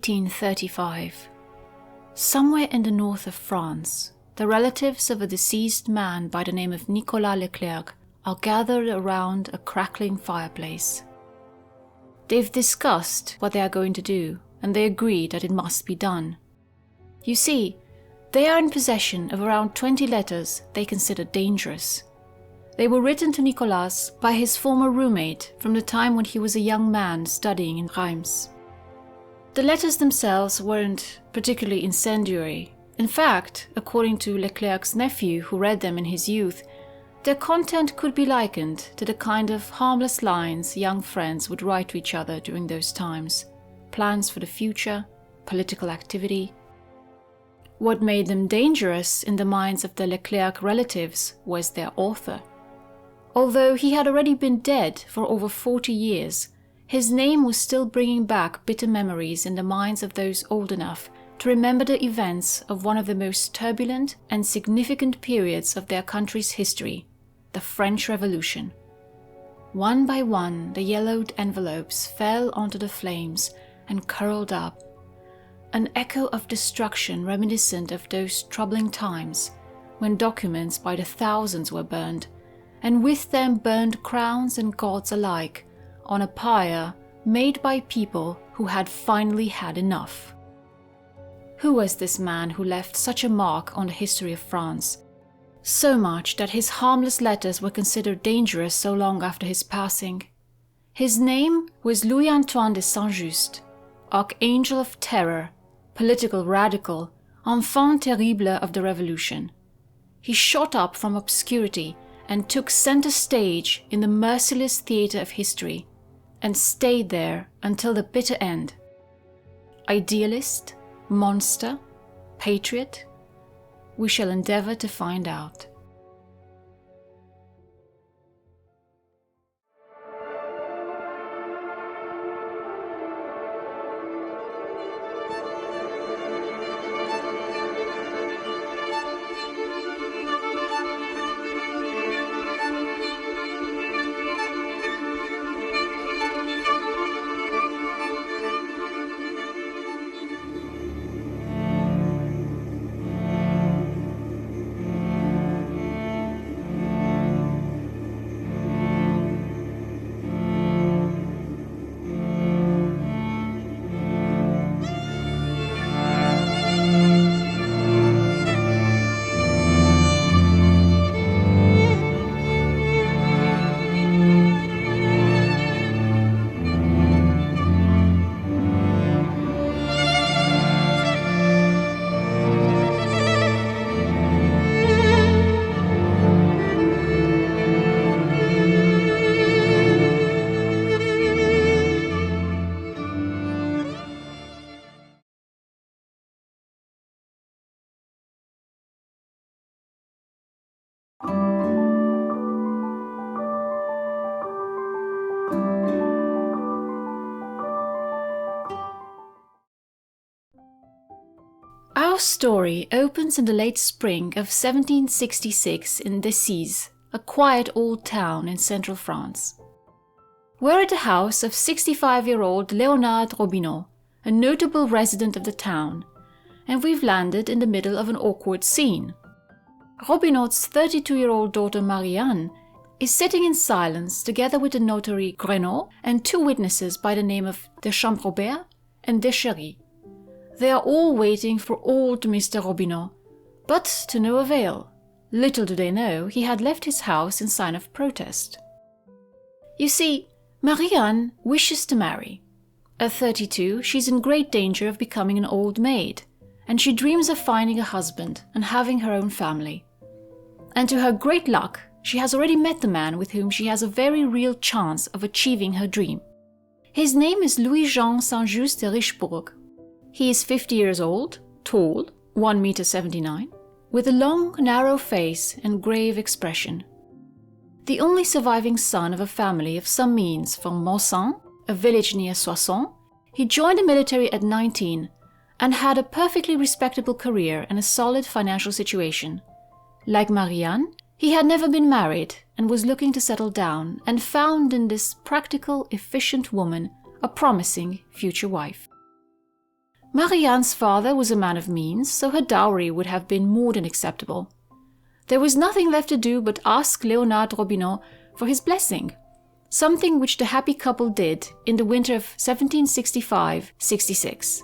1835. Somewhere in the north of France, the relatives of a deceased man by the name of Nicolas Leclerc are gathered around a crackling fireplace. They've discussed what they are going to do, and they agree that it must be done. You see, they are in possession of around 20 letters they consider dangerous. They were written to Nicolas by his former roommate from the time when he was a young man studying in Reims. The letters themselves weren't particularly incendiary. In fact, according to Leclerc's nephew who read them in his youth, their content could be likened to the kind of harmless lines young friends would write to each other during those times. Plans for the future, political activity. What made them dangerous in the minds of the Leclerc relatives was their author. Although he had already been dead for over 40 years, his name was still bringing back bitter memories in the minds of those old enough to remember the events of one of the most turbulent and significant periods of their country's history, the French Revolution. One by one, the yellowed envelopes fell onto the flames and curled up, an echo of destruction reminiscent of those troubling times when documents by the thousands were burned, and with them burned crowns and gods alike, on a pyre made by people who had finally had enough. Who was this man who left such a mark on the history of France? So much that his harmless letters were considered dangerous so long after his passing. His name was Antoine de Saint-Just, Archangel of Terror, political radical, enfant terrible of the Revolution. He shot up from obscurity and took center stage in the merciless theater of history, and stayed there until the bitter end. Idealist, monster, patriot? We shall endeavor to find out. Our story opens in the late spring of 1766 in Decize, a quiet old town in central France. We're at the house of 65-year-old Léonard Robineau, a notable resident of the town, and we've landed in the middle of an awkward scene. Robineau's 32-year-old daughter Marianne is sitting in silence together with the notary Grenot and two witnesses by the name of de Champrobert and de Chéry. They are all waiting for old Mr. Robineau, but to no avail. Little do they know he had left his house in sign of protest. You see, Marianne wishes to marry. At 32, she's in great danger of becoming an old maid, and she dreams of finding a husband and having her own family. And to her great luck, she has already met the man with whom she has a very real chance of achieving her dream. His name is Louis-Jean Saint-Just de Richebourg. He is 50 years old, tall, 1.79 m, with a long, narrow face and grave expression. The only surviving son of a family of some means from Montsan, a village near Soissons, he joined the military at 19 and had a perfectly respectable career and a solid financial situation. Like Marianne, he had never been married and was looking to settle down, and found in this practical, efficient woman a promising future wife. Marie-Anne's father was a man of means, so her dowry would have been more than acceptable. There was nothing left to do but ask Léonard Robineau for his blessing, something which the happy couple did in the winter of 1765-66.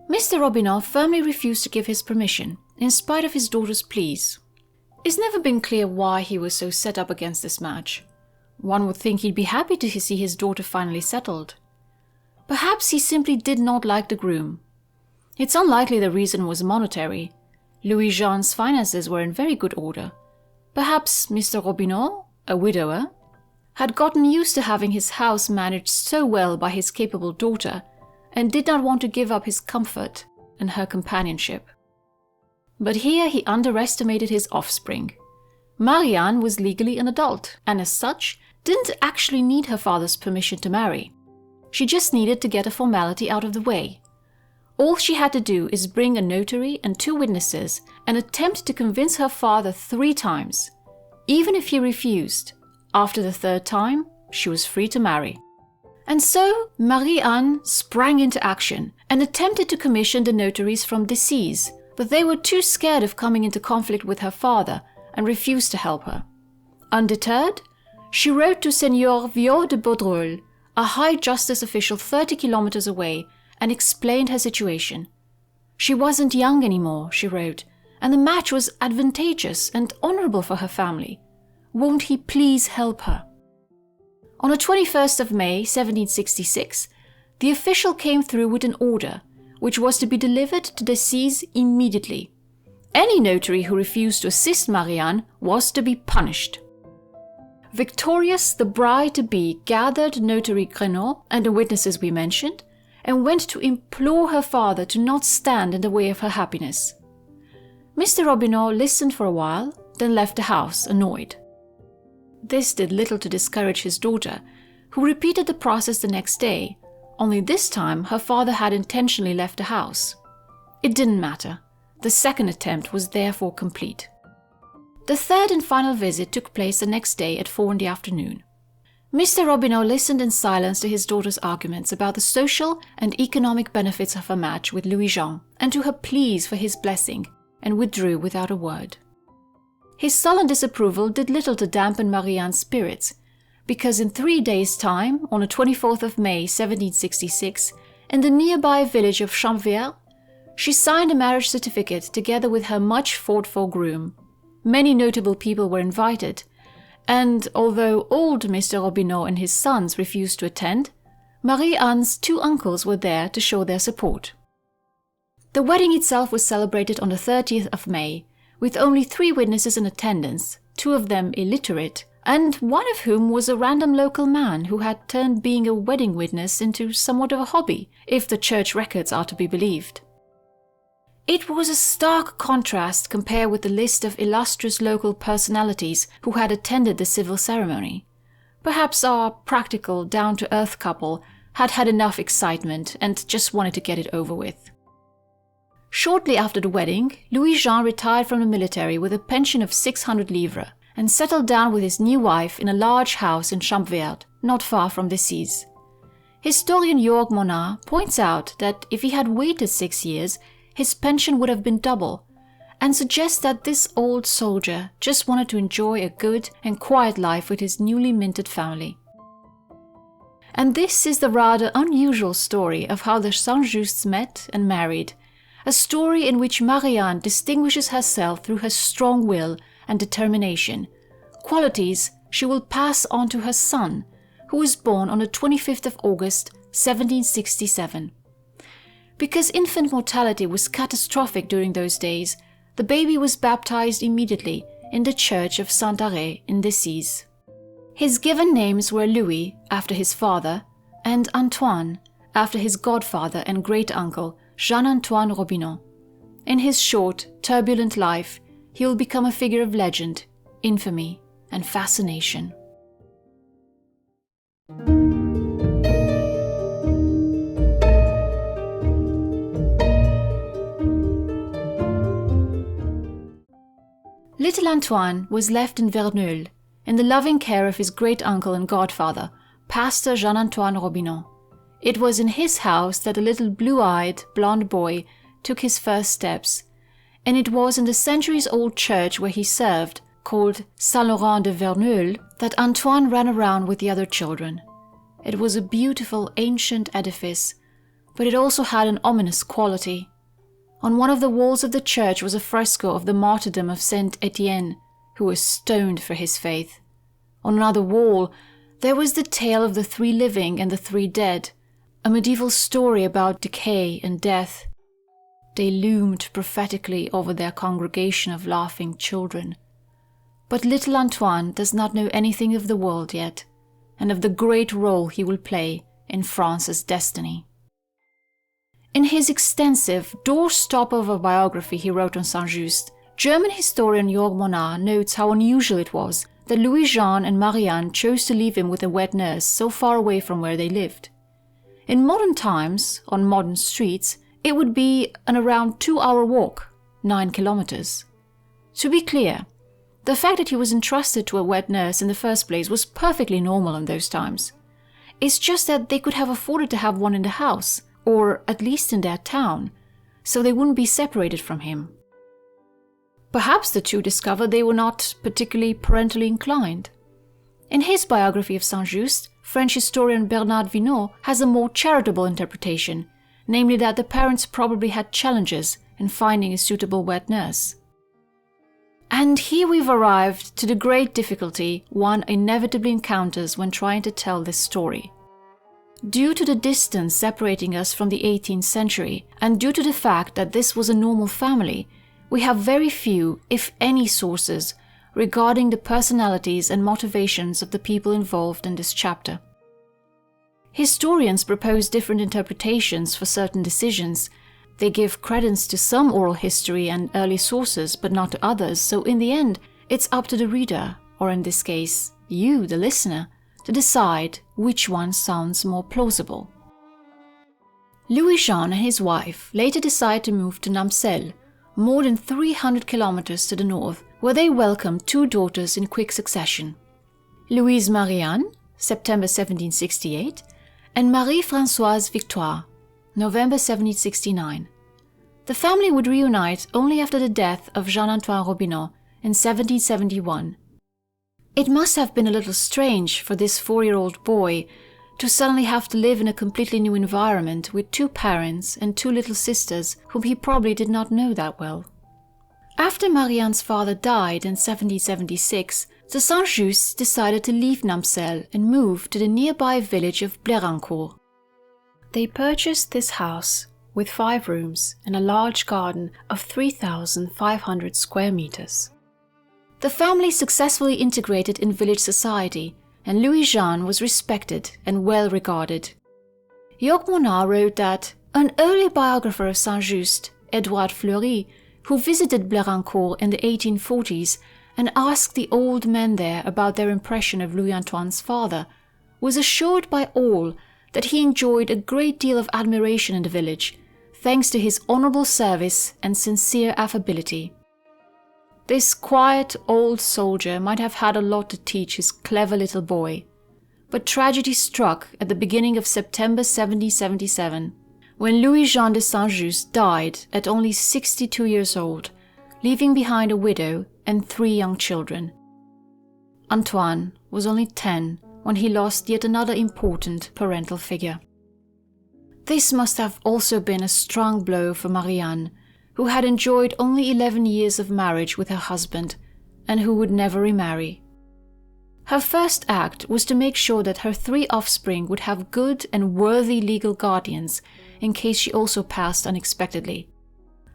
Mr. Robineau firmly refused to give his permission, in spite of his daughter's pleas. It's never been clear why he was so set up against this match. One would think he'd be happy to see his daughter finally settled. Perhaps he simply did not like the groom. It's unlikely the reason was monetary. Louis-Jean's finances were in very good order. Perhaps Mr. Robineau, a widower, had gotten used to having his house managed so well by his capable daughter and did not want to give up his comfort and her companionship. But here he underestimated his offspring. Marie-Anne was legally an adult and as such didn't actually need her father's permission to marry. She just needed to get a formality out of the way. All she had to do is bring a notary and 2 witnesses and attempt to convince her father 3 times. Even if he refused, after the 3rd time, she was free to marry. And so Marie-Anne sprang into action and attempted to commission the notaries from Decize, but they were too scared of coming into conflict with her father and refused to help her. Undeterred, she wrote to Seigneur Viot de Baudreuil, a high justice official 30 kilometers away, and explained her situation. She wasn't young anymore, she wrote, and the match was advantageous and honorable for her family. Won't he please help her? On the 21st of May, 1766, the official came through with an order, which was to be delivered to Decize immediately. Any notary who refused to assist Marie-Anne was to be punished. Victorious, the bride-to-be gathered notary Grenot and the witnesses we mentioned, and went to implore her father to not stand in the way of her happiness. Mr. Robineau listened for a while, then left the house, annoyed. This did little to discourage his daughter, who repeated the process the next day, only this time her father had intentionally left the house. It didn't matter. The second attempt was therefore complete. The 3rd and final visit took place the next day at 4 in the afternoon. Mr. Robineau listened in silence to his daughter's arguments about the social and economic benefits of her match with Louis-Jean and to her pleas for his blessing, and withdrew without a word. His sullen disapproval did little to dampen Marie-Anne's spirits, because in 3 days' time, on the 24th of May 1766, in the nearby village of Champvert, she signed a marriage certificate together with her much-fought-for groom. Many notable people were invited, and although old Mr. Robineau and his sons refused to attend, Marie-Anne's 2 uncles were there to show their support. The wedding itself was celebrated on the 30th of May, with only 3 witnesses in attendance, 2 of them illiterate, and one of whom was a random local man who had turned being a wedding witness into somewhat of a hobby, if the church records are to be believed. It was a stark contrast compared with the list of illustrious local personalities who had attended the civil ceremony. Perhaps our practical, down-to-earth couple had had enough excitement and just wanted to get it over with. Shortly after the wedding, Louis-Jean retired from the military with a pension of 600 livres and settled down with his new wife in a large house in Champvert, not far from Decize. Historian Jörg Monar points out that if he had waited 6 years, his pension would have been double, and suggests that this old soldier just wanted to enjoy a good and quiet life with his newly minted family. And this is the rather unusual story of how the Saint-Justs met and married, a story in which Marie-Anne distinguishes herself through her strong will and determination, qualities she will pass on to her son, who was born on the 25th of August, 1767. Because infant mortality was catastrophic during those days, the baby was baptized immediately in the church of Saint-Arrêt in Decize. His given names were Louis, after his father, and Antoine, after his godfather and great-uncle, Jean-Antoine Robineau. In his short, turbulent life, he will become a figure of legend, infamy, and fascination. Little Antoine was left in Verneuil, in the loving care of his great-uncle and godfather, Pastor Jean-Antoine Robineau. It was in his house that a little blue-eyed, blonde boy took his first steps, and it was in the centuries-old church where he served, called Saint-Laurent de Verneuil, that Antoine ran around with the other children. It was a beautiful, ancient edifice, but it also had an ominous quality. On one of the walls of the church was a fresco of the martyrdom of Saint Etienne, who was stoned for his faith. On another wall, there was the tale of the 3 living and the 3 dead, a medieval story about decay and death. They loomed prophetically over their congregation of laughing children. But little Antoine does not know anything of the world yet, and of the great role he will play in France's destiny. In his extensive, doorstop of a biography he wrote on Saint-Just, German historian Jörg Monar notes how unusual it was that Louis-Jean and Marianne chose to leave him with a wet nurse so far away from where they lived. In modern times, on modern streets, it would be an around 2-hour walk, 9 kilometers. To be clear, the fact that he was entrusted to a wet nurse in the first place was perfectly normal in those times. It's just that they could have afforded to have one in the house, or at least in their town, so they wouldn't be separated from him. Perhaps the two discovered they were not particularly parentally inclined. In his biography of Saint-Just, French historian Bernard Vinot has a more charitable interpretation, namely that the parents probably had challenges in finding a suitable wet nurse. And here we've arrived to the great difficulty one inevitably encounters when trying to tell this story. Due to the distance separating us from the 18th century, and due to the fact that this was a normal family, we have very few, if any, sources regarding the personalities and motivations of the people involved in this chapter. Historians propose different interpretations for certain decisions. They give credence to some oral history and early sources, but not to others, so in the end, it's up to the reader, or in this case, you, the listener, to decide which one sounds more plausible. Louis-Jean and his wife later decide to move to Namsel, more than 300 kilometers to the north, where they welcomed 2 daughters in quick succession. Louise Marianne, September 1768, and Marie-Françoise Victoire, November 1769. The family would reunite only after the death of Jean-Antoine Robineau in 1771. It must have been a little strange for this 4-year-old boy to suddenly have to live in a completely new environment with 2 parents and 2 little sisters whom he probably did not know that well. After Marianne's father died in 1776, the Saint-Just decided to leave Namsel and move to the nearby village of Blérancourt. They purchased this house with 5 rooms and a large garden of 3,500 square meters. The family successfully integrated in village society, and Louis-Jean was respected and well regarded. Jörg Monar wrote that an early biographer of Saint-Just, Edouard Fleury, who visited Blérancourt in the 1840s and asked the old men there about their impression of Louis-Antoine's father, was assured by all that he enjoyed a great deal of admiration in the village, thanks to his honorable service and sincere affability. This quiet old soldier might have had a lot to teach his clever little boy, but tragedy struck at the beginning of September 1777, when Louis-Jean de Saint-Just died at only 62 years old, leaving behind a widow and 3 young children. Antoine was only 10 when he lost yet another important parental figure. This must have also been a strong blow for Marianne, who had enjoyed only 11 years of marriage with her husband and who would never remarry. Her first act was to make sure that her 3 offspring would have good and worthy legal guardians in case she also passed unexpectedly.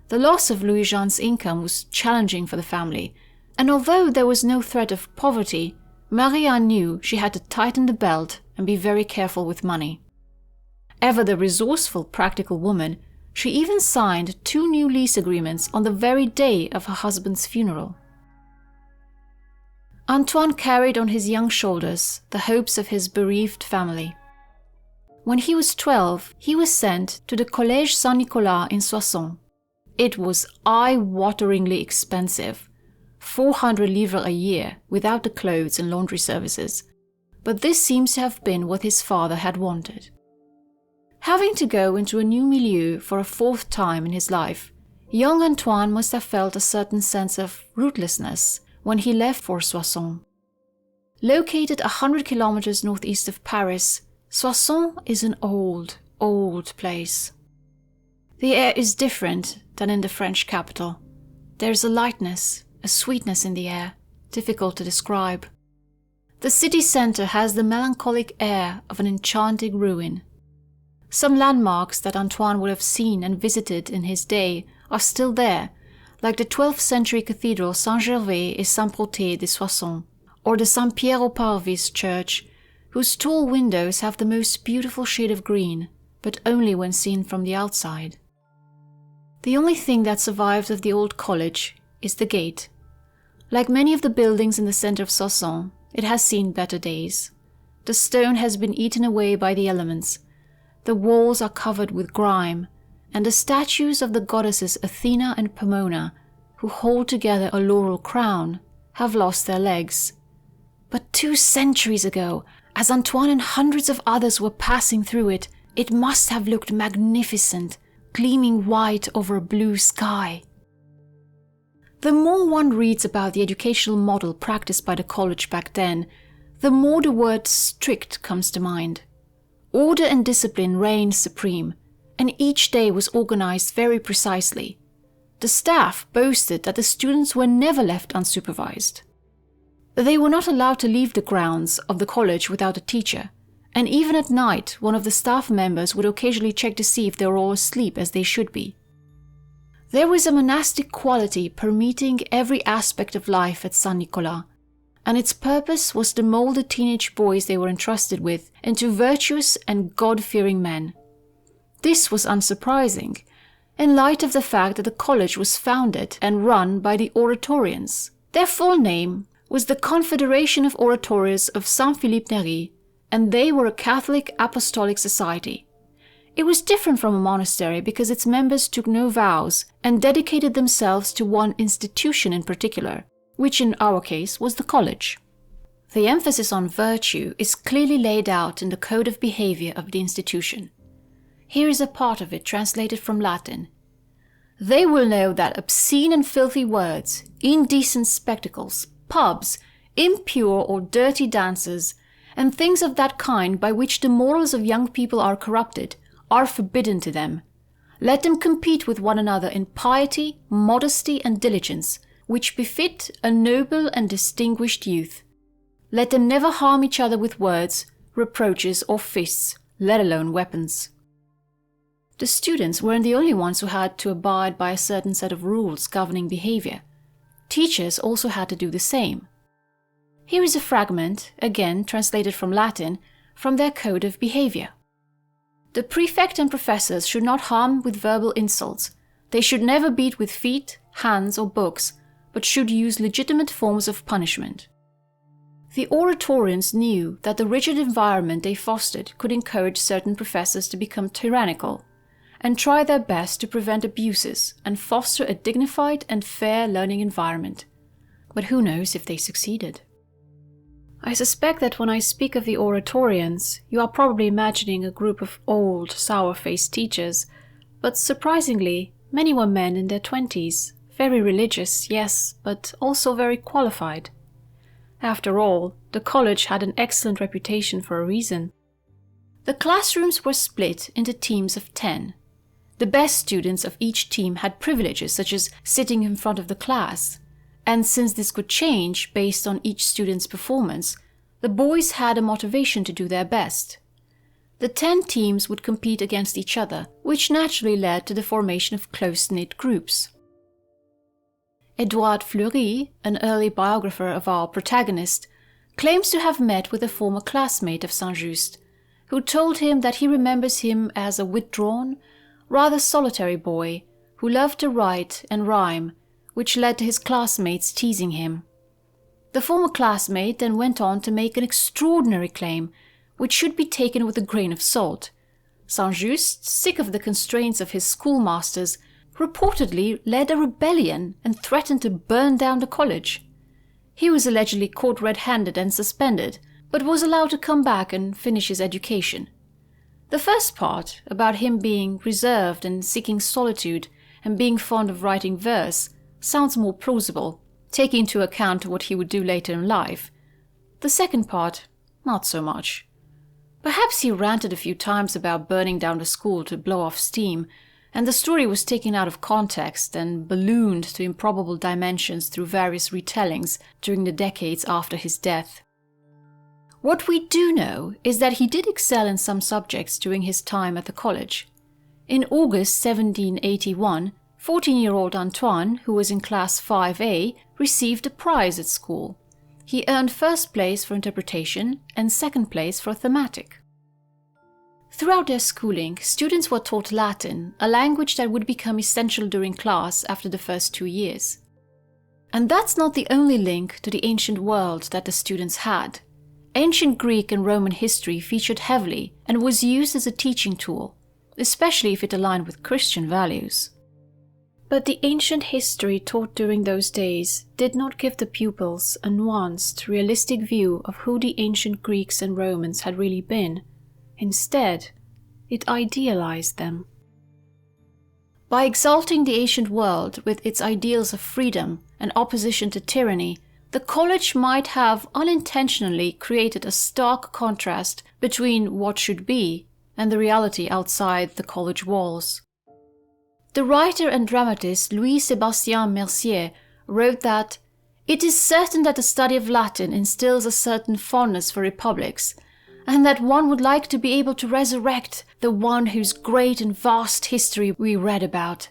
The loss of Louis-Jean's income was challenging for the family, and although there was no threat of poverty, Marianne knew she had to tighten the belt and be very careful with money. Ever the resourceful, practical woman, she even signed 2 new lease agreements on the very day of her husband's funeral. Antoine carried on his young shoulders the hopes of his bereaved family. When he was 12, he was sent to the Collège Saint-Nicolas in Soissons. It was eye-wateringly expensive, 400 livres a year without the clothes and laundry services, but this seems to have been what his father had wanted. Having to go into a new milieu for a fourth time in his life, young Antoine must have felt a certain sense of rootlessness when he left for Soissons. Located 100 kilometers northeast of Paris, Soissons is an old, old place. The air is different than in the French capital. There is a lightness, a sweetness in the air, difficult to describe. The city centre has the melancholic air of an enchanting ruin. Some landmarks that Antoine would have seen and visited in his day are still there, like the 12th century cathedral Saint-Gervais et Saint-Protais de Soissons, or the Saint Pierre au Parvis church, whose tall windows have the most beautiful shade of green, but only when seen from the outside. The only thing that survives of the old college is the gate. Like many of the buildings in the centre of Soissons, it has seen better days. The stone has been eaten away by the elements. The walls are covered with grime, and the statues of the goddesses Athena and Pomona, who hold together a laurel crown, have lost their legs. But 2 centuries ago, as Antoine and hundreds of others were passing through it, it must have looked magnificent, gleaming white over a blue sky. The more one reads about the educational model practiced by the college back then, the more the word strict comes to mind. Order and discipline reigned supreme, and each day was organized very precisely. The staff boasted that the students were never left unsupervised. They were not allowed to leave the grounds of the college without a teacher, and even at night one of the staff members would occasionally check to see if they were all asleep as they should be. There was a monastic quality permeating every aspect of life at Saint Nicolas, and its purpose was to mold the teenage boys they were entrusted with into virtuous and God-fearing men. This was unsurprising, in light of the fact that the college was founded and run by the Oratorians. Their full name was the Confederation of Oratorians of Saint-Philippe Néri, and they were a Catholic apostolic society. It was different from a monastery because its members took no vows and dedicated themselves to one institution in particular, which in our case was the college. The emphasis on virtue is clearly laid out in the code of behavior of the institution. Here is a part of it translated from Latin. They will know that obscene and filthy words, indecent spectacles, pubs, impure or dirty dances, and things of that kind by which the morals of young people are corrupted, are forbidden to them. Let them compete with one another in piety, modesty, and diligence, which befit a noble and distinguished youth. Let them never harm each other with words, reproaches, or fists, let alone weapons. The students weren't the only ones who had to abide by a certain set of rules governing behavior. Teachers also had to do the same. Here is a fragment, again translated from Latin, from their code of behavior. The prefect and professors should not harm with verbal insults. They should never beat with feet, hands, or books, but should use legitimate forms of punishment. The Oratorians knew that the rigid environment they fostered could encourage certain professors to become tyrannical, and try their best to prevent abuses and foster a dignified and fair learning environment. But who knows if they succeeded? I suspect that when I speak of the Oratorians, you are probably imagining a group of old, sour-faced teachers, but surprisingly, many were men in their 20s, very religious, yes, but also very qualified. After all, the college had an excellent reputation for a reason. The classrooms were split into teams of 10. The best students of each team had privileges such as sitting in front of the class, and since this could change based on each student's performance, the boys had a motivation to do their best. The 10 teams would compete against each other, which naturally led to the formation of close-knit groups. Edouard Fleury, an early biographer of our protagonist, claims to have met with a former classmate of Saint-Just, who told him that he remembers him as a withdrawn, rather solitary boy who loved to write and rhyme, which led to his classmates teasing him. The former classmate then went on to make an extraordinary claim, which should be taken with a grain of salt. Saint-Just, sick of the constraints of his schoolmasters, reportedly led a rebellion and threatened to burn down the college. He was allegedly caught red-handed and suspended, but was allowed to come back and finish his education. The first part, about him being reserved and seeking solitude and being fond of writing verse, sounds more plausible, taking into account what he would do later in life. The second part, not so much. Perhaps he ranted a few times about burning down the school to blow off steam, and the story was taken out of context and ballooned to improbable dimensions through various retellings during the decades after his death. What we do know is that he did excel in some subjects during his time at the college. In August 1781, 14-year-old Antoine, who was in class 5A, received a prize at school. He earned first place for interpretation and second place for thematic. Throughout their schooling, students were taught Latin, a language that would become essential during class after the first 2 years. And that's not the only link to the ancient world that the students had. Ancient Greek and Roman history featured heavily and was used as a teaching tool, especially if it aligned with Christian values. But the ancient history taught during those days did not give the pupils a nuanced, realistic view of who the ancient Greeks and Romans had really been. Instead, it idealized them. By exalting the ancient world with its ideals of freedom and opposition to tyranny, the college might have unintentionally created a stark contrast between what should be and the reality outside the college walls. The writer and dramatist Louis-Sébastien Mercier wrote that it is certain that the study of Latin instills a certain fondness for republics, and that one would like to be able to resurrect the one whose great and vast history we read about.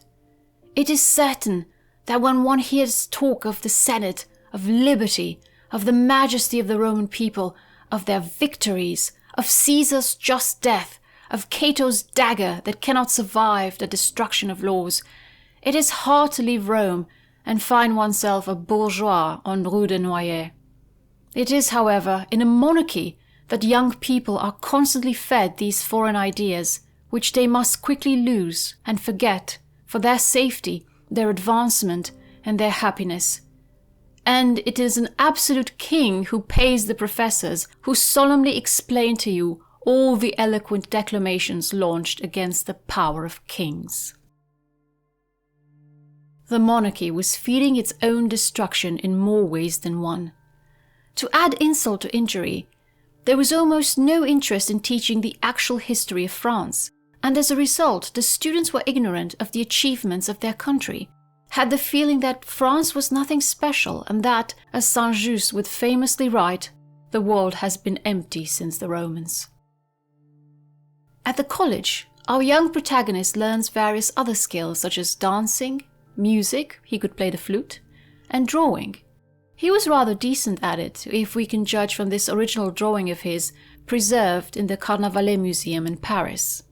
It is certain that when one hears talk of the Senate, of liberty, of the majesty of the Roman people, of their victories, of Caesar's just death, of Cato's dagger that cannot survive the destruction of laws, it is hard to leave Rome and find oneself a bourgeois on Rue de Noailles. It is, however, in a monarchy that young people are constantly fed these foreign ideas, which they must quickly lose and forget for their safety, their advancement, and their happiness. And it is an absolute king who pays the professors who solemnly explain to you all the eloquent declamations launched against the power of kings. The monarchy was feeding its own destruction in more ways than one. To add insult to injury, there was almost no interest in teaching the actual history of France, and as a result, the students were ignorant of the achievements of their country, had the feeling that France was nothing special, and that, as Saint-Just would famously write, the world has been empty since the Romans. At the college, our young protagonist learns various other skills such as dancing, music, he could play the flute, and drawing. He was rather decent at it, if we can judge from this original drawing of his, preserved in the Carnavalet Museum in Paris.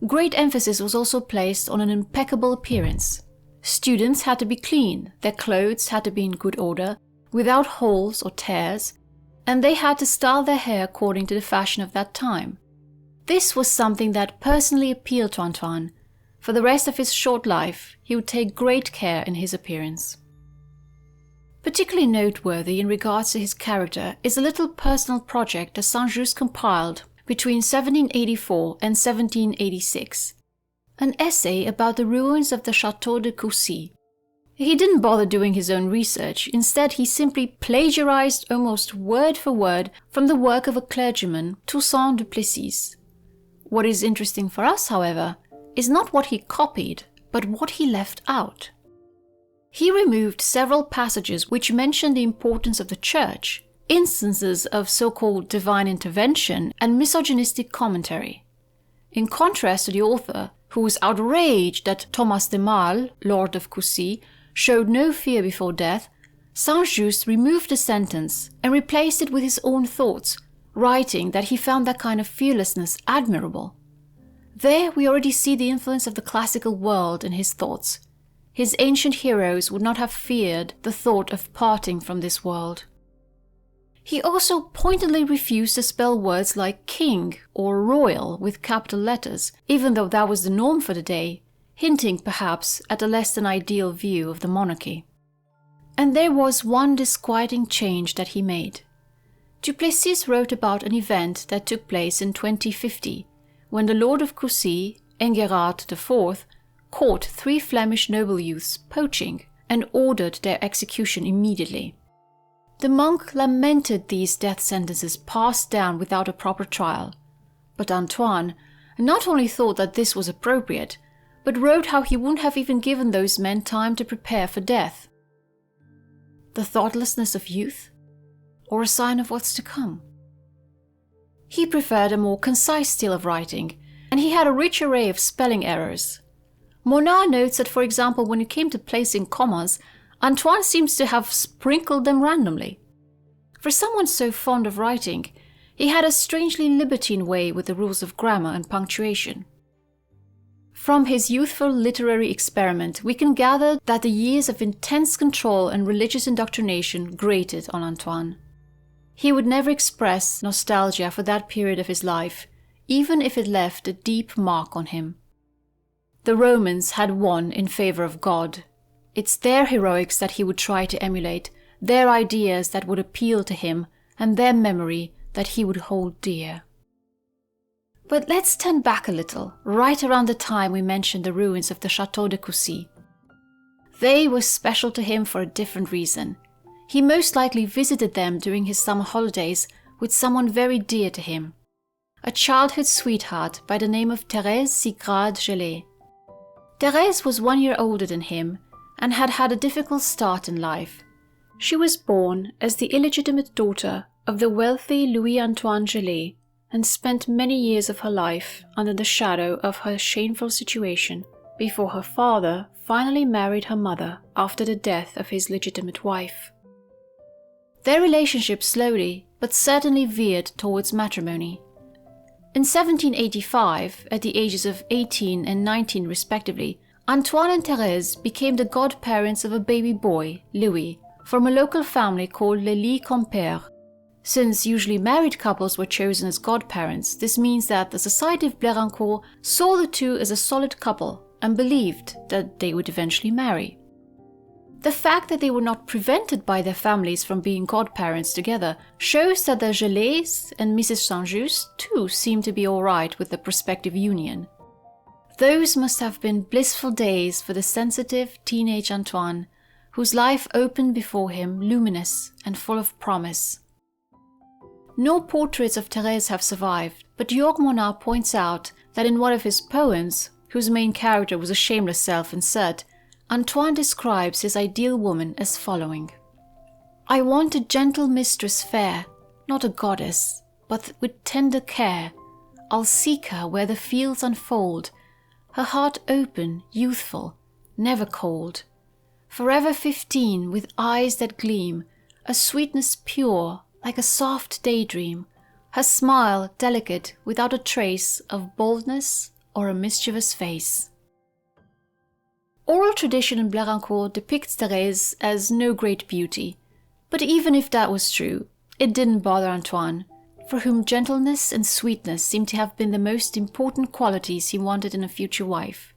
Great emphasis was also placed on an impeccable appearance. Students had to be clean, their clothes had to be in good order, without holes or tears, and they had to style their hair according to the fashion of that time. This was something that personally appealed to Antoine. For the rest of his short life, he would take great care in his appearance. Particularly noteworthy in regards to his character is a little personal project that Saint-Just compiled between 1784 and 1786, an essay about the ruins of the Château de Coucy. He didn't bother doing his own research, instead he simply plagiarized almost word for word from the work of a clergyman, Toussaint du Plessis. What is interesting for us, however, is not what he copied, but what he left out. He removed several passages which mention the importance of the church, instances of so-called divine intervention, and misogynistic commentary. In contrast to the author, who was outraged that Thomas de Malle, Lord of Coucy, showed no fear before death, Saint-Just removed the sentence and replaced it with his own thoughts, writing that he found that kind of fearlessness admirable. There we already see the influence of the classical world in his thoughts. His ancient heroes would not have feared the thought of parting from this world. He also pointedly refused to spell words like king or royal with capital letters, even though that was the norm for the day, hinting perhaps at a less than ideal view of the monarchy. And there was one disquieting change that he made. Du Plessis wrote about an event that took place in 2050, when the Lord of Coucy, Engerard IV, caught 3 Flemish noble youths poaching and ordered their execution immediately. The monk lamented these death sentences passed down without a proper trial, but Antoine not only thought that this was appropriate, but wrote how he wouldn't have even given those men time to prepare for death. The thoughtlessness of youth, or a sign of what's to come? He preferred a more concise style of writing, and he had a rich array of spelling errors. Monar notes that, for example, when it came to placing commas, Antoine seems to have sprinkled them randomly. For someone so fond of writing, he had a strangely libertine way with the rules of grammar and punctuation. From his youthful literary experiment, we can gather that the years of intense control and religious indoctrination grated on Antoine. He would never express nostalgia for that period of his life, even if it left a deep mark on him. The Romans had won in favor of God. It's their heroics that he would try to emulate, their ideas that would appeal to him, and their memory that he would hold dear. But let's turn back a little, right around the time we mentioned the ruins of the Château de Coucy. They were special to him for a different reason. He most likely visited them during his summer holidays with someone very dear to him, a childhood sweetheart by the name of Thérèse Sigrade-Gelée. Thérèse was 1 year older than him and had had a difficult start in life. She was born as the illegitimate daughter of the wealthy Louis-Antoine Gelée and spent many years of her life under the shadow of her shameful situation before her father finally married her mother after the death of his legitimate wife. Their relationship slowly but certainly veered towards matrimony. In 1785, at the ages of 18 and 19 respectively, Antoine and Thérèse became the godparents of a baby boy, Louis, from a local family called les Lis-Compères. Since usually married couples were chosen as godparents, this means that the Society of Blérancourt saw the two as a solid couple and believed that they would eventually marry. The fact that they were not prevented by their families from being godparents together shows that the Gelées and Mrs. Saint-Just too seemed to be alright with the prospective union. Those must have been blissful days for the sensitive teenage Antoine, whose life opened before him luminous and full of promise. No portraits of Thérèse have survived, but Jörg Monar points out that in one of his poems, whose main character was a shameless self-insert, Antoine describes his ideal woman as following. I want a gentle mistress fair, not a goddess, but with tender care. I'll seek her where the fields unfold, her heart open, youthful, never cold. Forever 15, with eyes that gleam, a sweetness pure, like a soft daydream, her smile delicate without a trace of boldness or a mischievous face. Oral tradition in Blérancourt depicts Thérèse as no great beauty, but even if that was true, it didn't bother Antoine, for whom gentleness and sweetness seemed to have been the most important qualities he wanted in a future wife.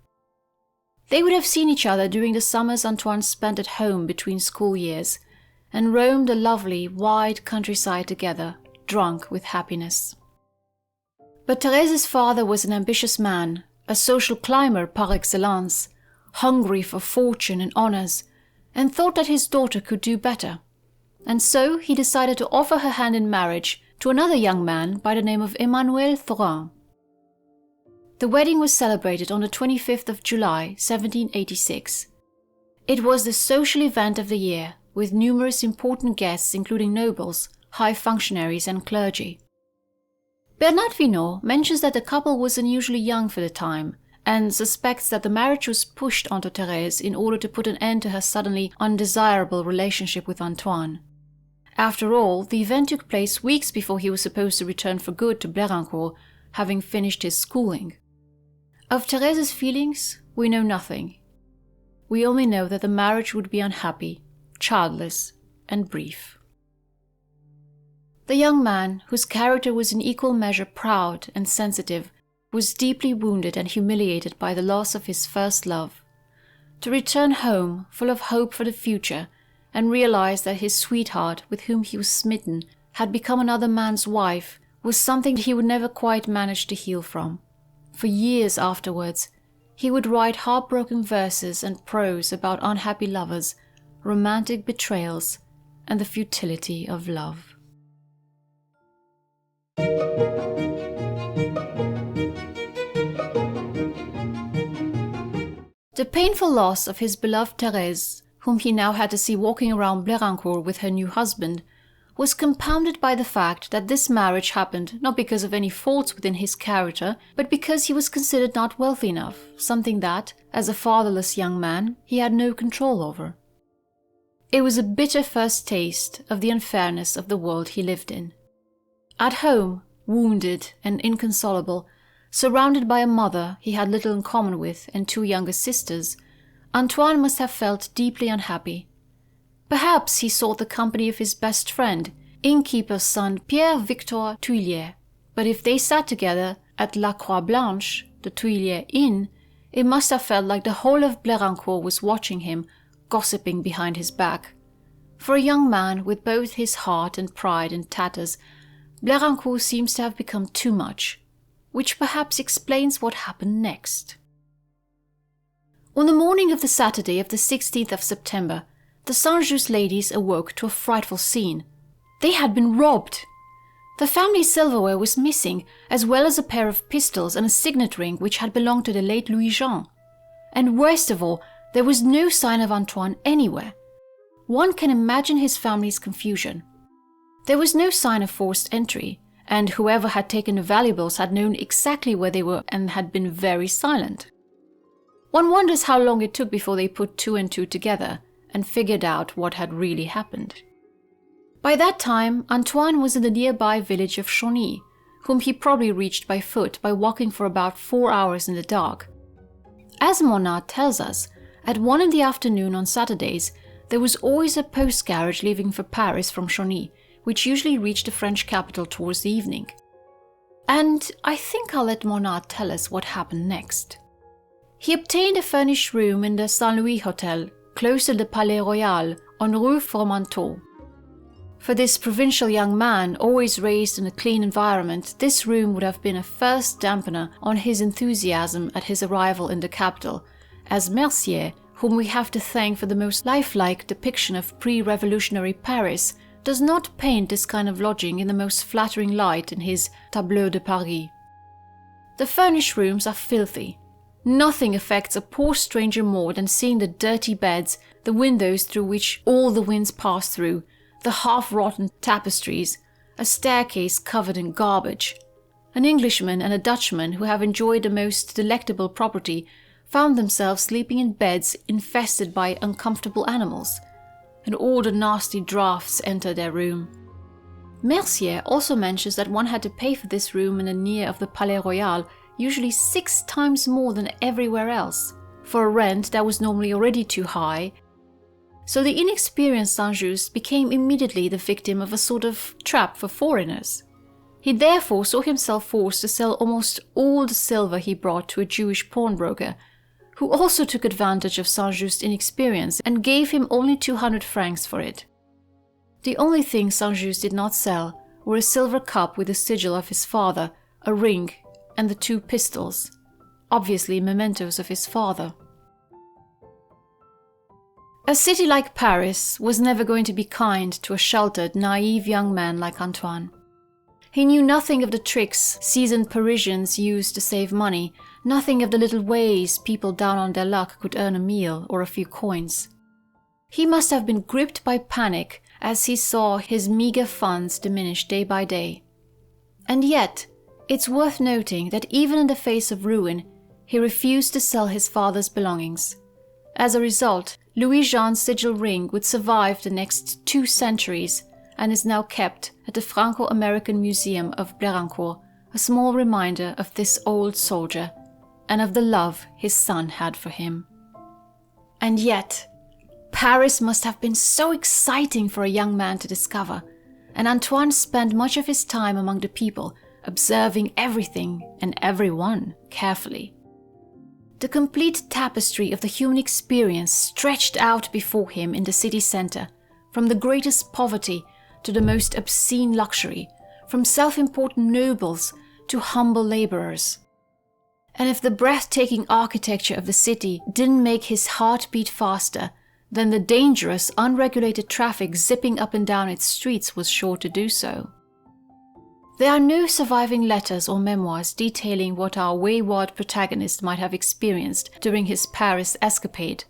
They would have seen each other during the summers Antoine spent at home between school years, and roamed the lovely, wide countryside together, drunk with happiness. But Thérèse's father was an ambitious man, a social climber par excellence, hungry for fortune and honors, and thought that his daughter could do better. And so he decided to offer her hand in marriage to another young man by the name of Emmanuel Thorin. The wedding was celebrated on the 25th of July, 1786. It was the social event of the year, with numerous important guests including nobles, high functionaries and clergy. Bernard Vinot mentions that the couple was unusually young for the time, and suspects that the marriage was pushed onto Thérèse in order to put an end to her suddenly undesirable relationship with Antoine. After all, the event took place weeks before he was supposed to return for good to Blérancourt, having finished his schooling. Of Thérèse's feelings, we know nothing. We only know that the marriage would be unhappy, childless, and brief. The young man, whose character was in equal measure proud and sensitive, was deeply wounded and humiliated by the loss of his first love. To return home, full of hope for the future, and realize that his sweetheart, with whom he was smitten, had become another man's wife, was something he would never quite manage to heal from. For years afterwards, he would write heartbroken verses and prose about unhappy lovers, romantic betrayals, and the futility of love. The painful loss of his beloved Thérèse, whom he now had to see walking around Blérancourt with her new husband, was compounded by the fact that this marriage happened not because of any faults within his character, but because he was considered not wealthy enough, something that, as a fatherless young man, he had no control over. It was a bitter first taste of the unfairness of the world he lived in. At home, wounded and inconsolable, surrounded by a mother he had little in common with and two younger sisters, Antoine must have felt deeply unhappy. Perhaps he sought the company of his best friend, innkeeper's son Pierre-Victor Thuillier, but if they sat together at La Croix Blanche, the Thuillier Inn, it must have felt like the whole of Blérancourt was watching him, gossiping behind his back. For a young man with both his heart and pride in tatters, Blérancourt seems to have become too much, which perhaps explains what happened next. On the morning of the Saturday of the 16th of September, the Saint-Just ladies awoke to a frightful scene. They had been robbed. The family silverware was missing, as well as a pair of pistols and a signet ring which had belonged to the late Louis Jean. And worst of all, there was no sign of Antoine anywhere. One can imagine his family's confusion. There was no sign of forced entry, and whoever had taken the valuables had known exactly where they were and had been very silent. One wonders how long it took before they put two and two together and figured out what had really happened. By that time, Antoine was in the nearby village of Chauny, whom he probably reached by foot by walking for about 4 hours in the dark. As Monar tells us, at 1 p.m. on Saturdays, there was always a post carriage leaving for Paris from Chauny, which usually reached the French capital towards the evening. And I think I'll let Monar tell us what happened next. He obtained a furnished room in the Saint-Louis Hotel, close to the Palais Royal, on Rue Fromenteau. For this provincial young man, always raised in a clean environment, this room would have been a first dampener on his enthusiasm at his arrival in the capital, as Mercier, whom we have to thank for the most lifelike depiction of pre-revolutionary Paris, does not paint this kind of lodging in the most flattering light in his Tableau de Paris. The furnished rooms are filthy. Nothing affects a poor stranger more than seeing the dirty beds, the windows through which all the winds pass through, the half-rotten tapestries, a staircase covered in garbage. An Englishman and a Dutchman who have enjoyed the most delectable property found themselves sleeping in beds infested by uncomfortable animals, and all the nasty draughts enter their room. Mercier also mentions that one had to pay for this room in the near of the Palais Royal usually 6 times more than everywhere else, for a rent that was normally already too high. So the inexperienced Saint-Just became immediately the victim of a sort of trap for foreigners. He therefore saw himself forced to sell almost all the silver he brought to a Jewish pawnbroker, who also took advantage of Saint-Just's inexperience and gave him only 200 francs for it. The only thing Saint-Just did not sell were a silver cup with the sigil of his father, a ring, and the 2 pistols, obviously mementos of his father. A city like Paris was never going to be kind to a sheltered, naive young man like Antoine. He knew nothing of the tricks seasoned Parisians used to save money, nothing of the little ways people down on their luck could earn a meal or a few coins. He must have been gripped by panic as he saw his meager funds diminish day by day. And yet, it's worth noting that even in the face of ruin, he refused to sell his father's belongings. As a result, Louis Jean's sigil ring would survive the next 2 centuries and is now kept at the Franco-American Museum of Blérancourt, a small reminder of this old soldier and of the love his son had for him. And yet, Paris must have been so exciting for a young man to discover, and Antoine spent much of his time among the people, observing everything and everyone carefully. The complete tapestry of the human experience stretched out before him in the city center, from the greatest poverty to the most obscene luxury, from self-important nobles to humble laborers. And if the breathtaking architecture of the city didn't make his heart beat faster, then the dangerous, unregulated traffic zipping up and down its streets was sure to do so. There are no surviving letters or memoirs detailing what our wayward protagonist might have experienced during his Paris escapade.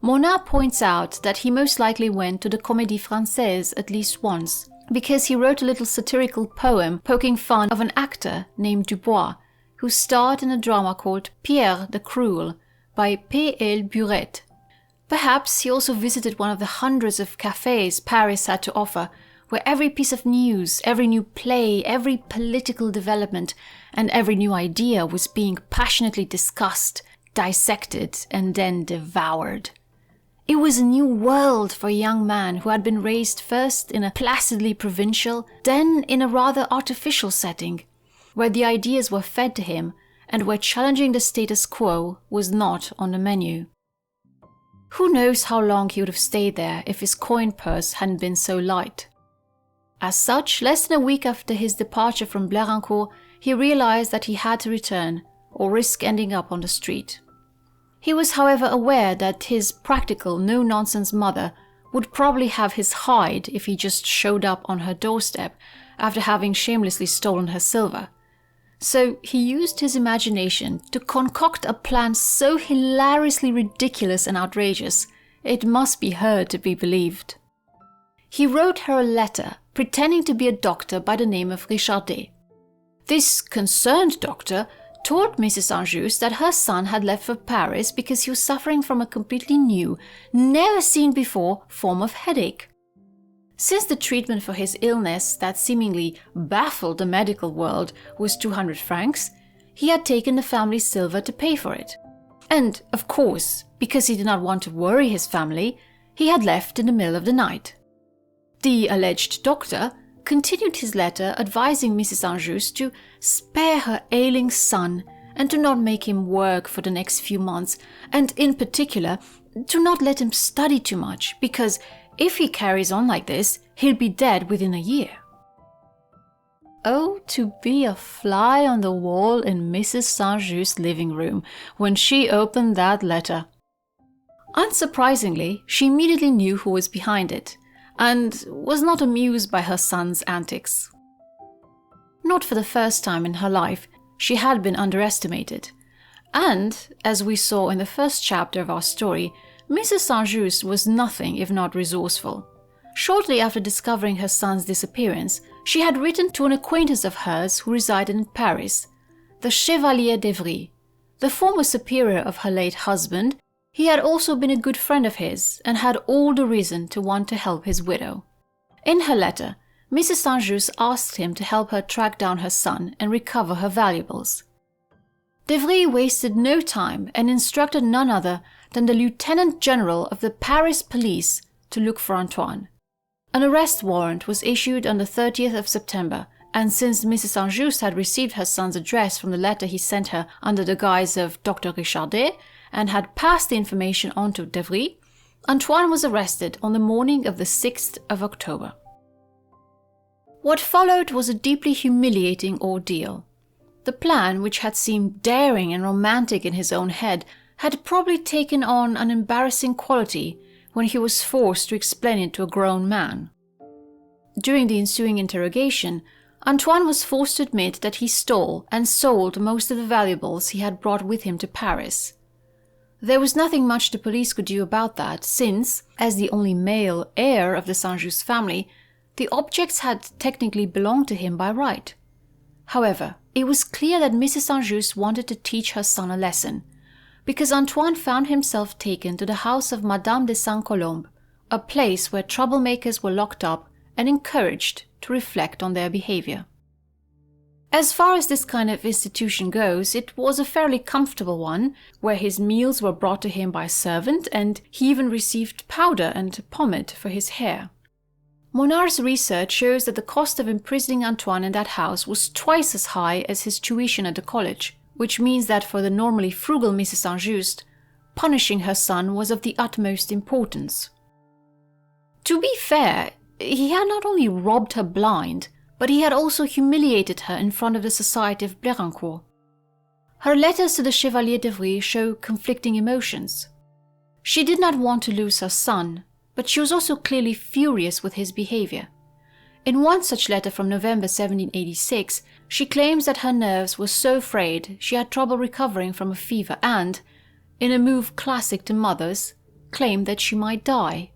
Monar points out that he most likely went to the Comédie Française at least once, because he wrote a little satirical poem poking fun of an actor named Dubois, who starred in a drama called Pierre the Cruel by P.L. Buret. Perhaps he also visited one of the hundreds of cafes Paris had to offer, where every piece of news, every new play, every political development, and every new idea was being passionately discussed, dissected, and then devoured. It was a new world for a young man who had been raised first in a placidly provincial, then in a rather artificial setting, where the ideas were fed to him and where challenging the status quo was not on the menu. Who knows how long he would have stayed there if his coin purse hadn't been so light. As such, less than a week after his departure from Blérancourt, he realized that he had to return, or risk ending up on the street. He was, however, aware that his practical, no-nonsense mother would probably have his hide if he just showed up on her doorstep after having shamelessly stolen her silver. So he used his imagination to concoct a plan so hilariously ridiculous and outrageous, it must be heard to be believed. He wrote her a letter pretending to be a doctor by the name of Richardet. This concerned doctor told Mrs. Saint-Just that her son had left for Paris because he was suffering from a completely new, never-seen-before form of headache. Since the treatment for his illness that seemingly baffled the medical world was 200 francs, he had taken the family's silver to pay for it. And, of course, because he did not want to worry his family, he had left in the middle of the night. The alleged doctor continued his letter advising Mrs. Saint-Just to spare her ailing son and to not make him work for the next few months, and in particular, to not let him study too much, because if he carries on like this, he'll be dead within a year. Oh, to be a fly on the wall in Mrs. Saint-Just's living room when she opened that letter. Unsurprisingly, she immediately knew who was behind it, and was not amused by her son's antics. Not for the first time in her life, she had been underestimated. And, as we saw in the first chapter of our story, Mrs. Saint-Just was nothing if not resourceful. Shortly after discovering her son's disappearance, she had written to an acquaintance of hers who resided in Paris, the Chevalier d'Evry. The former superior of her late husband, he had also been a good friend of his and had all the reason to want to help his widow. In her letter, Mrs. Saint-Just asked him to help her track down her son and recover her valuables. d'Evry wasted no time and instructed none other than the Lieutenant General of the Paris Police to look for Antoine. An arrest warrant was issued on the 30th of September, and since Mrs. Saint-Just had received her son's address from the letter he sent her under the guise of Dr. Richardet, and had passed the information on to d'Evry, Antoine was arrested on the morning of the 6th of October. What followed was a deeply humiliating ordeal. The plan, which had seemed daring and romantic in his own head, had probably taken on an embarrassing quality when he was forced to explain it to a grown man. During the ensuing interrogation, Antoine was forced to admit that he stole and sold most of the valuables he had brought with him to Paris. There was nothing much the police could do about that, since, as the only male heir of the Saint-Just family, the objects had technically belonged to him by right. However, it was clear that Mrs. Saint-Just wanted to teach her son a lesson, because Antoine found himself taken to the house of Madame de Saint-Colombe, a place where troublemakers were locked up and encouraged to reflect on their behavior. As far as this kind of institution goes, it was a fairly comfortable one, where his meals were brought to him by a servant, and he even received powder and pomade for his hair. Monar's research shows that the cost of imprisoning Antoine in that house was twice as high as his tuition at the college, which means that for the normally frugal Mrs. Saint-Just, punishing her son was of the utmost importance. To be fair, he had not only robbed her blind, but he had also humiliated her in front of the society of Blérancourt. Her letters to the Chevalier d'Evry show conflicting emotions. She did not want to lose her son, but she was also clearly furious with his behavior. In one such letter from November 1786, she claims that her nerves were so frayed she had trouble recovering from a fever and, in a move classic to mothers, claimed that she might die.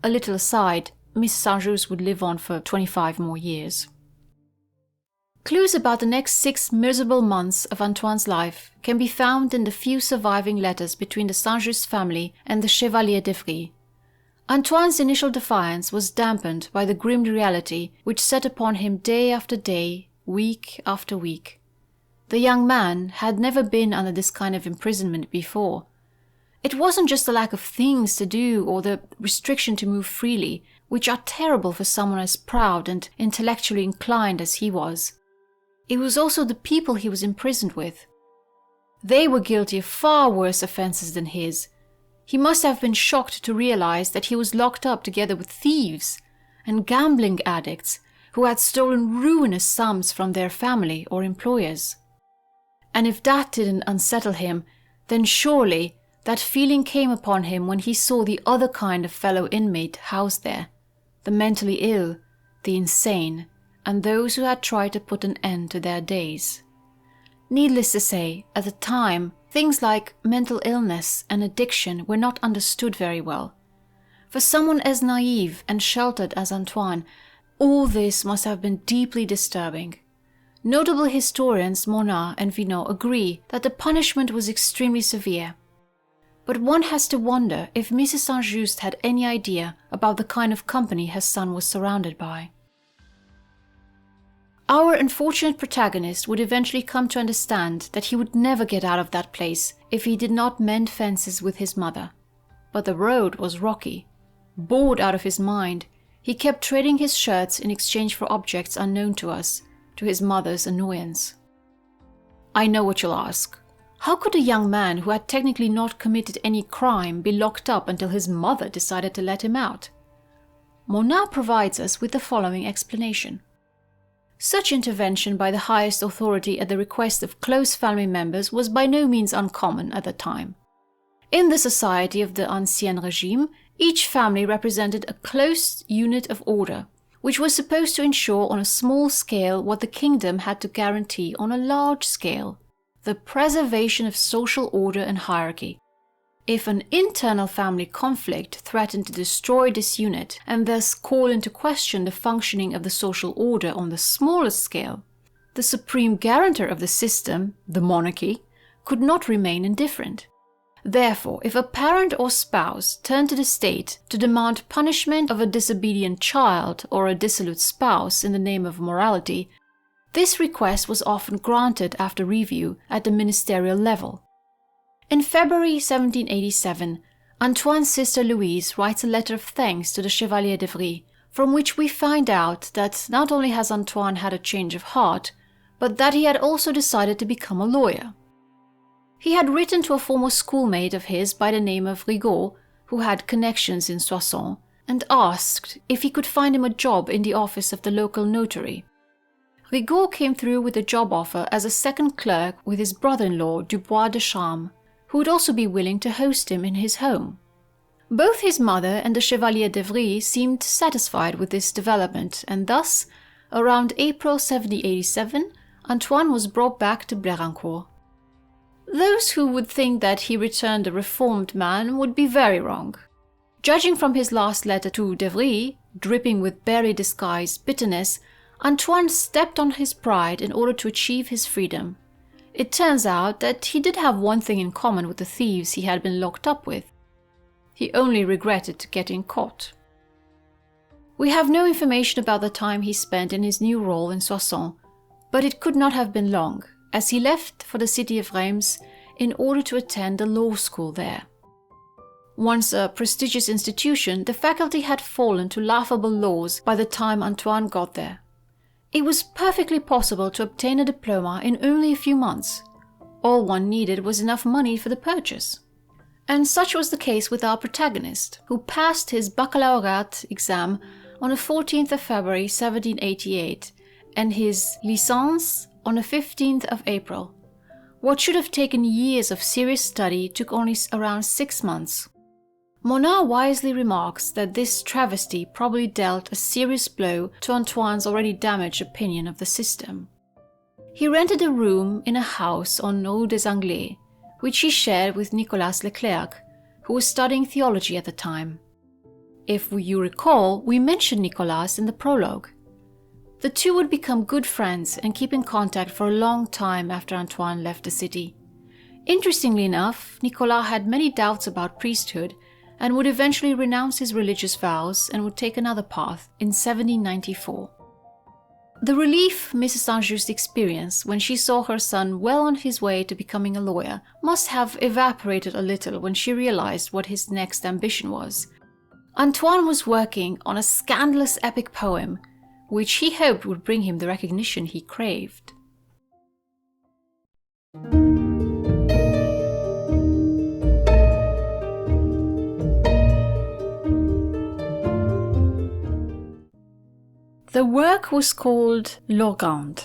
A little aside, Miss Saint-Just would live on for 25 more years. Clues about the next 6 miserable months of Antoine's life can be found in the few surviving letters between the Saint-Just family and the Chevalier d'Evry. Antoine's initial defiance was dampened by the grim reality which set upon him day after day, week after week. The young man had never been under this kind of imprisonment before. It wasn't just the lack of things to do or the restriction to move freely, which are terrible for someone as proud and intellectually inclined as he was. It was also the people he was imprisoned with. They were guilty of far worse offences than his. He must have been shocked to realize that he was locked up together with thieves and gambling addicts who had stolen ruinous sums from their family or employers. And if that didn't unsettle him, then surely that feeling came upon him when he saw the other kind of fellow inmate housed there, the mentally ill, the insane, and those who had tried to put an end to their days. Needless to say, at the time, things like mental illness and addiction were not understood very well. For someone as naive and sheltered as Antoine, all this must have been deeply disturbing. Notable historians Monar and Vinot agree that the punishment was extremely severe. But one has to wonder if Mrs. Saint-Just had any idea about the kind of company her son was surrounded by. Our unfortunate protagonist would eventually come to understand that he would never get out of that place if he did not mend fences with his mother. But the road was rocky. Bored out of his mind, he kept trading his shirts in exchange for objects unknown to us, to his mother's annoyance. I know what you'll ask. How could a young man who had technically not committed any crime be locked up until his mother decided to let him out? Monar provides us with the following explanation. Such intervention by the highest authority at the request of close family members was by no means uncommon at the time. In the society of the Ancien Regime, each family represented a close unit of order, which was supposed to ensure on a small scale what the kingdom had to guarantee on a large scale, the preservation of social order and hierarchy. If an internal family conflict threatened to destroy this unit and thus call into question the functioning of the social order on the smallest scale, the supreme guarantor of the system, the monarchy, could not remain indifferent. Therefore, if a parent or spouse turned to the state to demand punishment of a disobedient child or a dissolute spouse in the name of morality, this request was often granted after review at the ministerial level. In February 1787, Antoine's sister Louise writes a letter of thanks to the Chevalier d'Evry, from which we find out that not only has Antoine had a change of heart, but that he had also decided to become a lawyer. He had written to a former schoolmate of his by the name of Rigaud, who had connections in Soissons, and asked if he could find him a job in the office of the local notary. Rigaud came through with a job offer as a second clerk with his brother-in-law Dubois de Charme, who would also be willing to host him in his home. Both his mother and the Chevalier d'Evry seemed satisfied with this development, and thus, around April 1787, Antoine was brought back to Blérancourt. Those who would think that he returned a reformed man would be very wrong. Judging from his last letter to d'Evry, dripping with barely disguised bitterness, Antoine stepped on his pride in order to achieve his freedom. It turns out that he did have one thing in common with the thieves he had been locked up with. He only regretted getting caught. We have no information about the time he spent in his new role in Soissons, but it could not have been long, as he left for the city of Reims in order to attend the law school there. Once a prestigious institution, the faculty had fallen to laughable laws by the time Antoine got there. It was perfectly possible to obtain a diploma in only a few months. All one needed was enough money for the purchase. And such was the case with our protagonist, who passed his baccalaureate exam on the 14th of February 1788 and his licence on the 15th of April. What should have taken years of serious study took only around 6 months. Monar wisely remarks that this travesty probably dealt a serious blow to Antoine's already damaged opinion of the system. He rented a room in a house on Eau des Anglais, which he shared with Nicolas Leclerc, who was studying theology at the time. If you recall, we mentioned Nicolas in the prologue. The two would become good friends and keep in contact for a long time after Antoine left the city. Interestingly enough, Nicolas had many doubts about priesthood and would eventually renounce his religious vows and would take another path in 1794. The relief Mrs. Saint-Just experienced when she saw her son well on his way to becoming a lawyer must have evaporated a little when she realized what his next ambition was. Antoine was working on a scandalous epic poem, which he hoped would bring him the recognition he craved. The work was called L'Organde.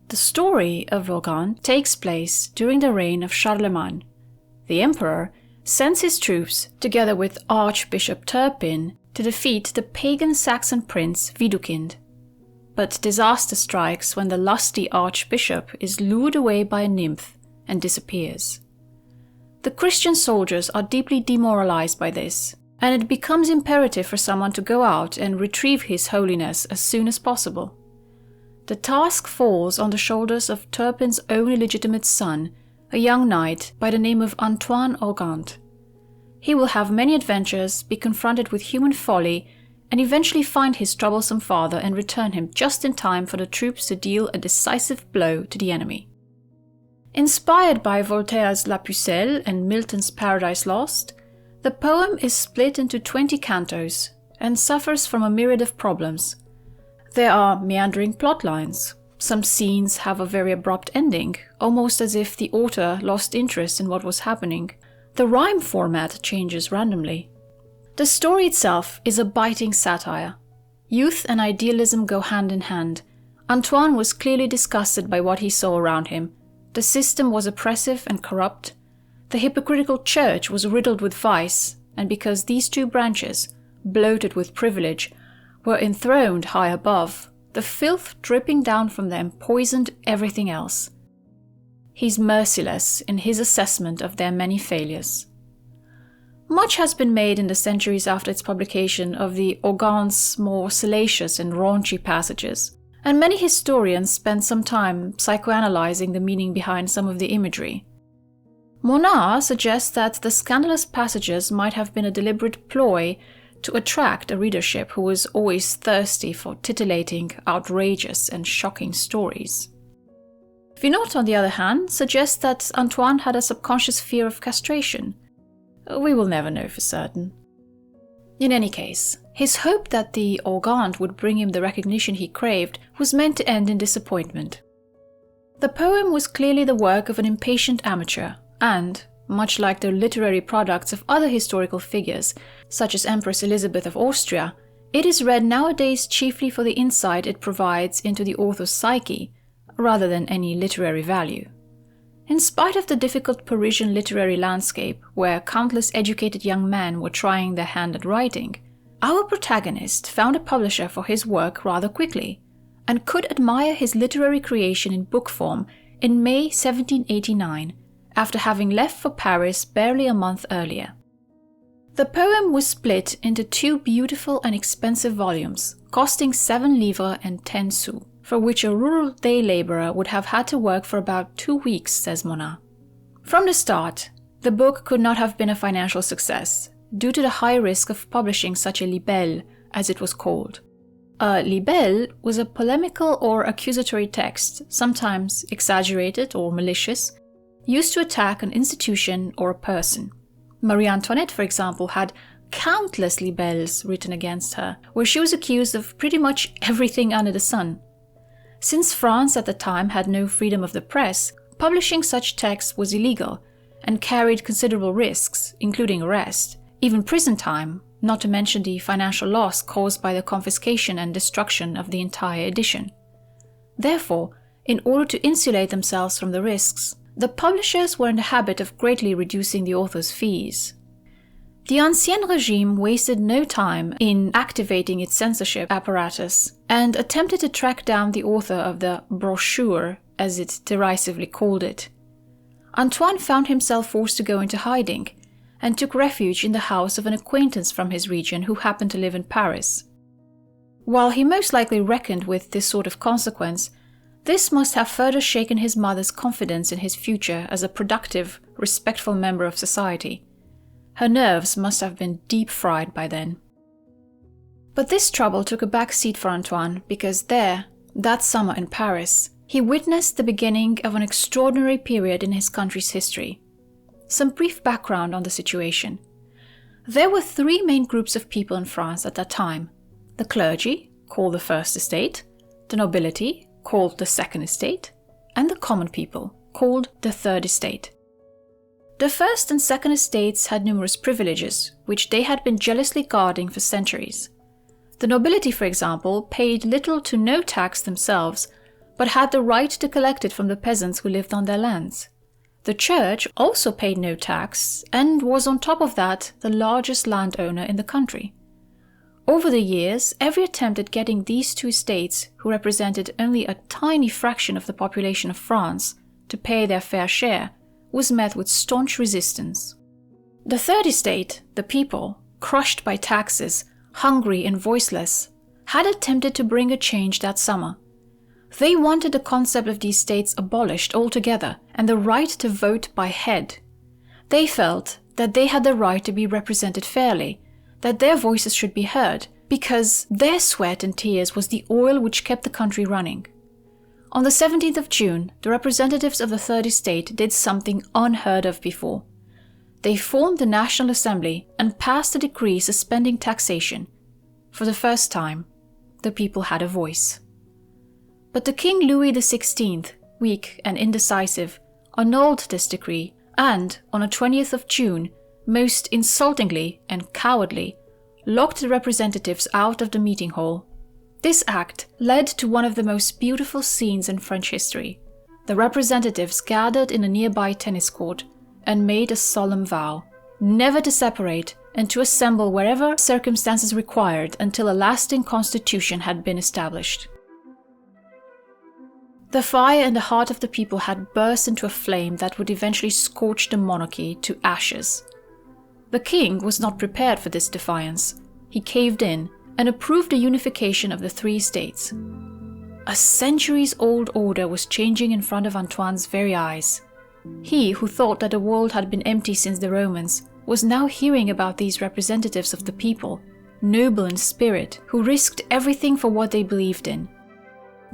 The story of L'Organde takes place during the reign of Charlemagne. The emperor sends his troops, together with Archbishop Turpin, to defeat the pagan Saxon prince Widukind. But disaster strikes when the lusty archbishop is lured away by a nymph and disappears. The Christian soldiers are deeply demoralized by this, and it becomes imperative for someone to go out and retrieve His Holiness as soon as possible. The task falls on the shoulders of Turpin's own illegitimate son, a young knight by the name of Antoine Organde. He will have many adventures, be confronted with human folly, and eventually find his troublesome father and return him just in time for the troops to deal a decisive blow to the enemy. Inspired by Voltaire's La Pucelle and Milton's Paradise Lost, the poem is split into 20 cantos and suffers from a myriad of problems. There are meandering plot lines. Some scenes have a very abrupt ending, almost as if the author lost interest in what was happening. The rhyme format changes randomly. The story itself is a biting satire. Youth and idealism go hand in hand. Antoine was clearly disgusted by what he saw around him. The system was oppressive and corrupt. The hypocritical church was riddled with vice, and because these two branches, bloated with privilege, were enthroned high above, the filth dripping down from them poisoned everything else. He's merciless in his assessment of their many failures. Much has been made in the centuries after its publication of the Organde's more salacious and raunchy passages, and many historians spent some time psychoanalyzing the meaning behind some of the imagery. Monar suggests that the scandalous passages might have been a deliberate ploy to attract a readership who was always thirsty for titillating, outrageous, and shocking stories. Vinot, on the other hand, suggests that Antoine had a subconscious fear of castration. We will never know for certain. In any case, his hope that the Organde would bring him the recognition he craved was meant to end in disappointment. The poem was clearly the work of an impatient amateur, and, much like the literary products of other historical figures, such as Empress Elizabeth of Austria, it is read nowadays chiefly for the insight it provides into the author's psyche, rather than any literary value. In spite of the difficult Parisian literary landscape, where countless educated young men were trying their hand at writing, our protagonist found a publisher for his work rather quickly, and could admire his literary creation in book form in May 1789, after having left for Paris barely a month earlier. The poem was split into 2 beautiful and expensive volumes, costing 7 livres and 10 sous, for which a rural day labourer would have had to work for about 2 weeks, says Monar. From the start, the book could not have been a financial success, due to the high risk of publishing such a libelle, as it was called. A libelle was a polemical or accusatory text, sometimes exaggerated or malicious, used to attack an institution or a person. Marie Antoinette, for example, had countless libelles written against her, where she was accused of pretty much everything under the sun. Since France at the time had no freedom of the press, publishing such texts was illegal and carried considerable risks, including arrest, even prison time, not to mention the financial loss caused by the confiscation and destruction of the entire edition. Therefore, in order to insulate themselves from the risks, the publishers were in the habit of greatly reducing the author's fees. The Ancien Regime wasted no time in activating its censorship apparatus and attempted to track down the author of the brochure, as it derisively called it. Antoine found himself forced to go into hiding and took refuge in the house of an acquaintance from his region who happened to live in Paris. While he most likely reckoned with this sort of consequence, this must have further shaken his mother's confidence in his future as a productive, respectful member of society. Her nerves must have been deep fried by then. But this trouble took a back seat for Antoine because there, that summer in Paris, he witnessed the beginning of an extraordinary period in his country's history. Some brief background on the situation. There were three main groups of people in France at that time: the clergy, called the First Estate, the nobility, called the Second Estate, and the common people, called the Third Estate. The First and Second Estates had numerous privileges, which they had been jealously guarding for centuries. The nobility, for example, paid little to no tax themselves, but had the right to collect it from the peasants who lived on their lands. The church also paid no tax, and was on top of that the largest landowner in the country. Over the years, every attempt at getting these two estates, who represented only a tiny fraction of the population of France, to pay their fair share, was met with staunch resistance. The Third Estate, the people, crushed by taxes, hungry and voiceless, had attempted to bring a change that summer. They wanted the concept of these states abolished altogether and the right to vote by head. They felt that they had the right to be represented fairly, that their voices should be heard, because their sweat and tears was the oil which kept the country running. On the 17th of June, the representatives of the Third Estate did something unheard of before. They formed the National Assembly and passed a decree suspending taxation. For the first time, the people had a voice. But the King Louis XVI, weak and indecisive, annulled this decree and, on the 20th of June, most insultingly and cowardly, locked the representatives out of the meeting hall. This act led to one of the most beautiful scenes in French history. The representatives gathered in a nearby tennis court and made a solemn vow, never to separate and to assemble wherever circumstances required until a lasting constitution had been established. The fire in the heart of the people had burst into a flame that would eventually scorch the monarchy to ashes. The king was not prepared for this defiance. He caved in and approved the unification of the three states. A centuries-old order was changing in front of Antoine's very eyes. He, who thought that the world had been empty since the Romans, was now hearing about these representatives of the people, noble in spirit, who risked everything for what they believed in.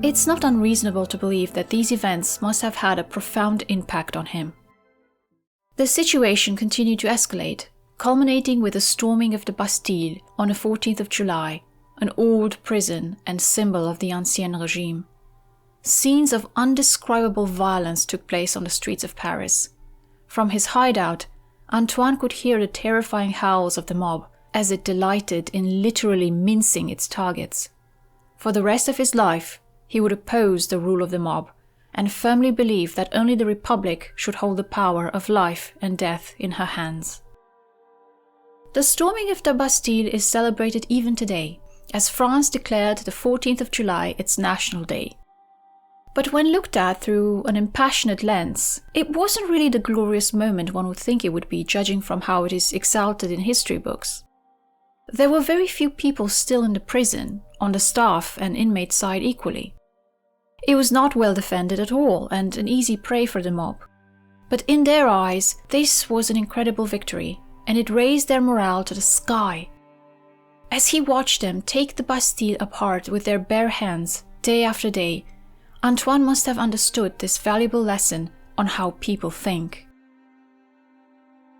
It's not unreasonable to believe that these events must have had a profound impact on him. The situation continued to escalate, culminating with the storming of the Bastille on the 14th of July, an old prison and symbol of the Ancien Regime. Scenes of undescribable violence took place on the streets of Paris. From his hideout, Antoine could hear the terrifying howls of the mob as it delighted in literally mincing its targets. For the rest of his life, he would oppose the rule of the mob and firmly believe that only the Republic should hold the power of life and death in her hands. The storming of the Bastille is celebrated even today, as France declared the 14th of July its national day. But when looked at through an impassionate lens, it wasn't really the glorious moment one would think it would be, judging from how it is exalted in history books. There were very few people still in the prison, on the staff and inmate side equally. It was not well defended at all and an easy prey for the mob. But in their eyes, this was an incredible victory, and it raised their morale to the sky. As he watched them take the Bastille apart with their bare hands, day after day, Antoine must have understood this valuable lesson on how people think.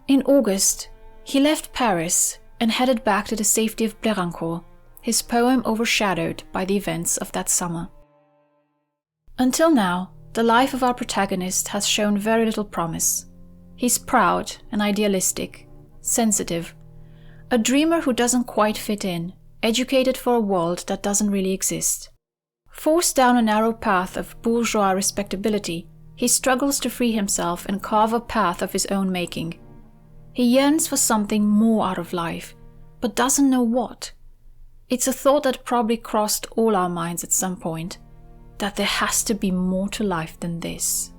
In August, he left Paris and headed back to the safety of Blérancourt, his poem overshadowed by the events of that summer. Until now, the life of our protagonist has shown very little promise. He's proud and idealistic, sensitive, a dreamer who doesn't quite fit in, educated for a world that doesn't really exist. Forced down a narrow path of bourgeois respectability, He struggles to free himself and carve a path of his own making. He yearns for something more out of life, but doesn't know what. It's a thought that probably crossed all our minds at some point, that there has to be more to life than this.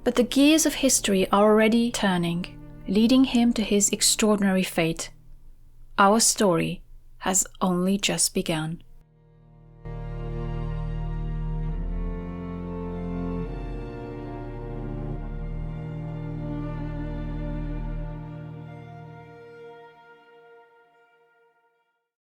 But the gears of history are already turning, leading him to his extraordinary fate. Our story has only just begun.